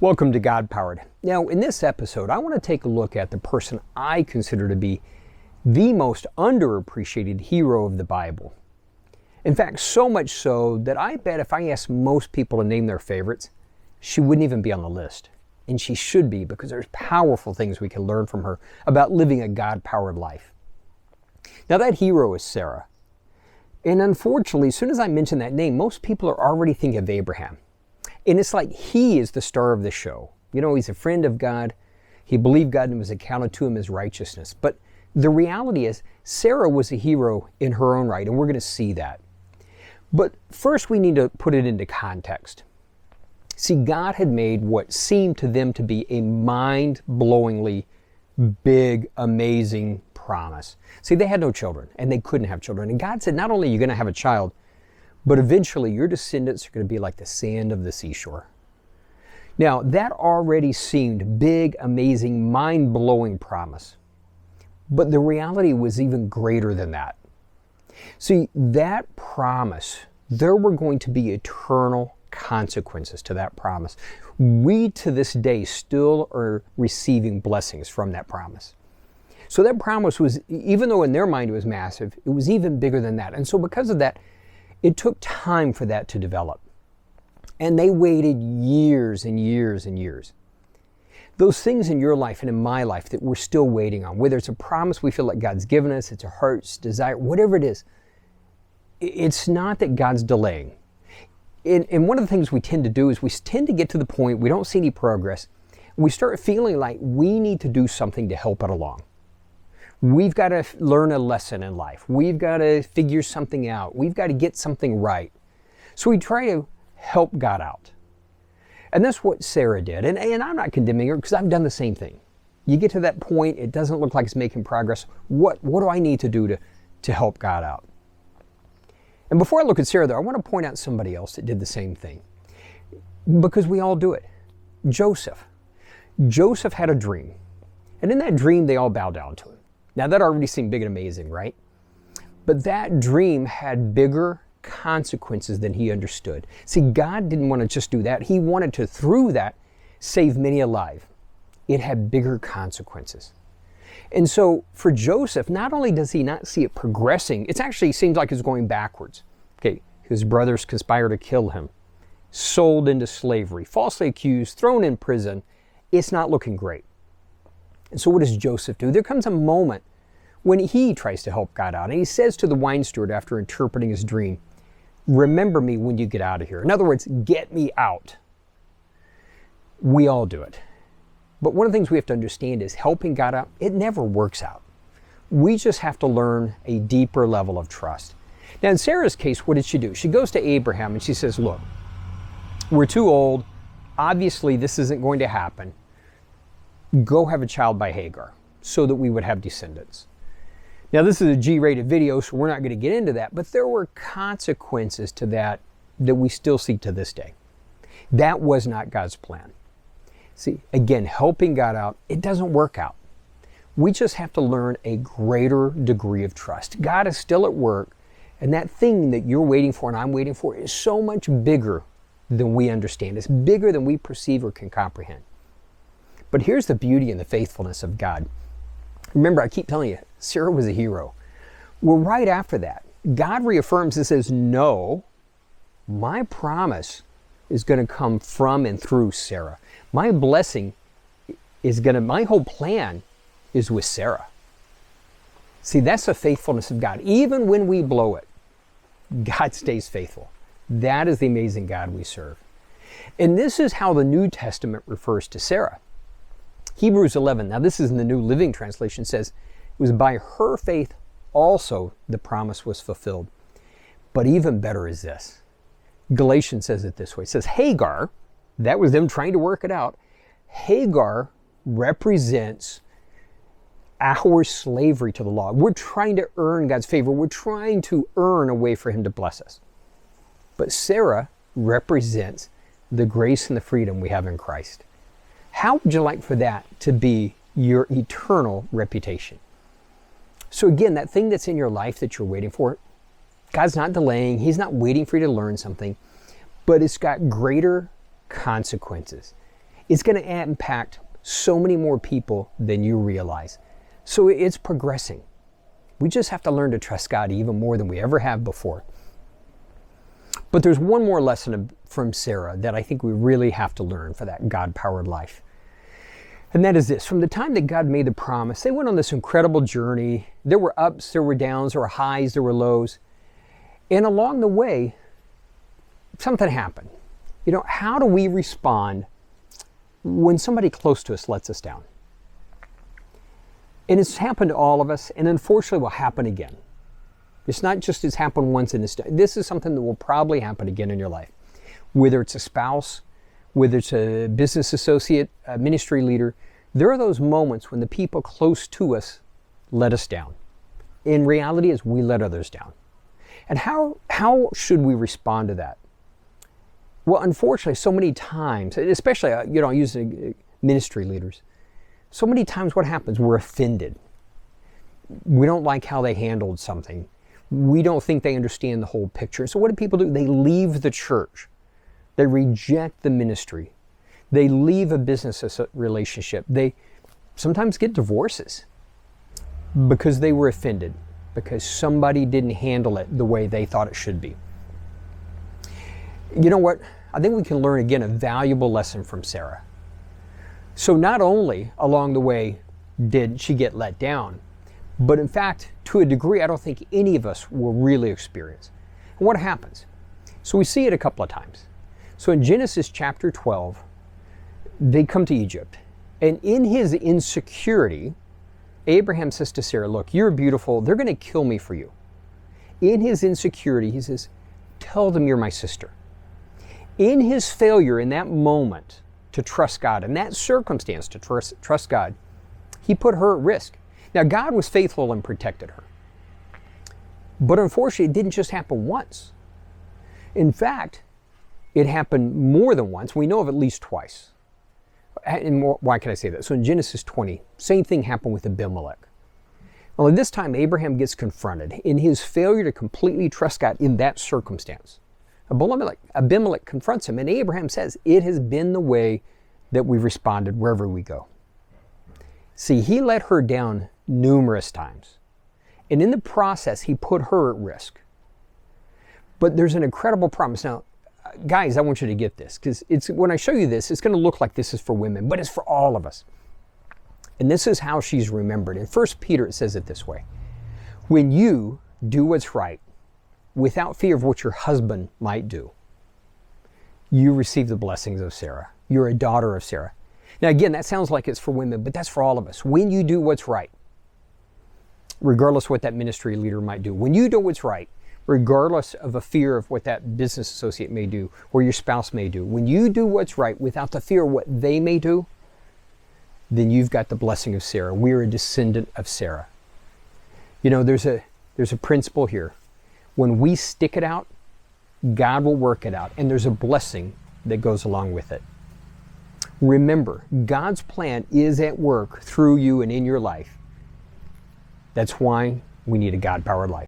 Welcome to God Powered. Now, in this episode, I want to take a look at the person I consider to be the most underappreciated hero of the Bible. In fact, so much so that I bet if I asked most people to name their favorites, she wouldn't even be on the list. And she should be, because there's powerful things we can learn from her about living a God-powered life. Now, that hero is Sarah. And unfortunately, as soon as I mention that name, most people are already thinking of Abraham. And it's like he is the star of the show. You know, he's a friend of God. He believed God and it was accounted to him as righteousness. But the reality is, Sarah was a hero in her own right, and we're going to see that. But first we need to put it into context. See, God had made what seemed to them to be a mind-blowingly big, amazing promise. See, they had no children, and they couldn't have children. And God said, not only are you going to have a child, but eventually your descendants are going to be like the sand of the seashore. Now, that already seemed big, amazing, mind-blowing promise. But the reality was even greater than that. See, that promise, there were going to be eternal consequences to that promise. We, to this day, still are receiving blessings from that promise. So that promise was, even though in their mind it was massive, it was even bigger than that. And so because of that, it took time for that to develop. And they waited years and years and years. Those things in your life and in my life that we're still waiting on, whether it's a promise we feel like God's given us, it's a heart's desire, whatever it is, it's not that God's delaying. And one of the things we tend to do is we tend to get to the point we don't see any progress. We start feeling like we need to do something to help it along. We've got to learn a lesson in life. We've got to figure something out. We've got to get something right. So we try to help God out. And that's what Sarah did. And I'm not condemning her because I've done the same thing. You get to that point, it doesn't look like it's making progress. What do I need to do to help God out? And before I look at Sarah, though, I want to point out somebody else that did the same thing. Because we all do it. Joseph. Joseph had a dream. And in that dream, they all bowed down to him. Now, that already seemed big and amazing, right? But that dream had bigger consequences than he understood. See, God didn't want to just do that. He wanted to, through that, save many alive. It had bigger consequences. And so for Joseph, not only does he not see it progressing, it actually seems like it's going backwards. Okay, his brothers conspire to kill him, sold into slavery, falsely accused, thrown in prison. It's not looking great. And so what does Joseph do? There comes a moment when he tries to help God out. And he says to the wine steward after interpreting his dream, remember me when you get out of here. In other words, get me out. We all do it. But one of the things we have to understand is helping God out, it never works out. We just have to learn a deeper level of trust. Now in Sarah's case, what did she do? She goes to Abraham and she says, look, we're too old. Obviously this isn't going to happen. Go have a child by Hagar so that we would have descendants. Now this is a G-rated video, so we're not going to get into that, but there were consequences to that we still see to this day. That was not God's plan. See, again, helping God out, it doesn't work out. We just have to learn a greater degree of trust. God is still at work, and that thing that you're waiting for and I'm waiting for is so much bigger than we understand. It's bigger than we perceive or can comprehend. But here's the beauty and the faithfulness of God. Remember, I keep telling you, Sarah was a hero. Well, right after that, God reaffirms and says, no, my promise is going to come from and through Sarah. My blessing is my whole plan is with Sarah. See, that's the faithfulness of God. Even when we blow it, God stays faithful. That is the amazing God we serve. And this is how the New Testament refers to Sarah. Hebrews 11, now this is in the New Living Translation, says, it was by her faith also the promise was fulfilled. But even better is this. Galatians says it this way. It says, Hagar, that was them trying to work it out. Hagar represents our slavery to the law. We're trying to earn God's favor. We're trying to earn a way for him to bless us. But Sarah represents the grace and the freedom we have in Christ. How would you like for that to be your eternal reputation? So again, that thing that's in your life that you're waiting for, God's not delaying. He's not waiting for you to learn something, but it's got greater consequences. It's going to impact so many more people than you realize. So it's progressing. We just have to learn to trust God even more than we ever have before. But there's one more lesson from Sarah that I think we really have to learn for that God-powered life. And that is this: from the time that God made the promise, they went on this incredible journey. There were ups, there were downs, there were highs, there were lows. And along the way, something happened. How do we respond when somebody close to us lets us down? And it's happened to all of us, and unfortunately will happen again. It's not just it's happened once and it's done. This is something that will probably happen again in your life. Whether it's a spouse, whether it's a business associate, a ministry leader, there are those moments when the people close to us let us down. In reality, is we let others down. And how should we respond to that? Well, unfortunately, so many times, especially, I use ministry leaders, so many times what happens, we're offended. We don't like how they handled something. We don't think they understand the whole picture. So what do people do? They leave the church. They reject the ministry. They leave a business relationship. They sometimes get divorces because they were offended, because somebody didn't handle it the way they thought it should be. You know what? I think we can learn again a valuable lesson from Sarah. So not only along the way did she get let down, but in fact, to a degree, I don't think any of us will really experience. And what happens? So we see it a couple of times. So in Genesis chapter 12, they come to Egypt. And in his insecurity, Abraham says to Sarah, look, you're beautiful. They're going to kill me for you. In his insecurity, he says, tell them you're my sister. In his failure in that moment to trust God, in that circumstance to trust God, he put her at risk. Now, God was faithful and protected her. But unfortunately, it didn't just happen once. In fact, it happened more than once. We know of at least twice. And why can I say that? So in Genesis 20, same thing happened with Abimelech. Well, this time Abraham gets confronted in his failure to completely trust God in that circumstance. Abimelech confronts him, and Abraham says, it has been the way that we've responded wherever we go. See, he let her down numerous times. And in the process, he put her at risk. But there's an incredible promise. Now, guys, I want you to get this, because when I show you this, it's going to look like this is for women, but it's for all of us. And this is how she's remembered. In 1 Peter, it says it this way: when you do what's right, without fear of what your husband might do, you receive the blessings of Sarah. You're a daughter of Sarah. Now again, that sounds like it's for women, but that's for all of us. When you do what's right, regardless what that ministry leader might do, when you do what's right, regardless of a fear of what that business associate may do or your spouse may do, when you do what's right without the fear of what they may do, then you've got the blessing of Sarah. We're a descendant of Sarah. There's a principle here. When we stick it out, God will work it out, and there's a blessing that goes along with it. Remember, God's plan is at work through you and in your life. That's why we need a God-powered life.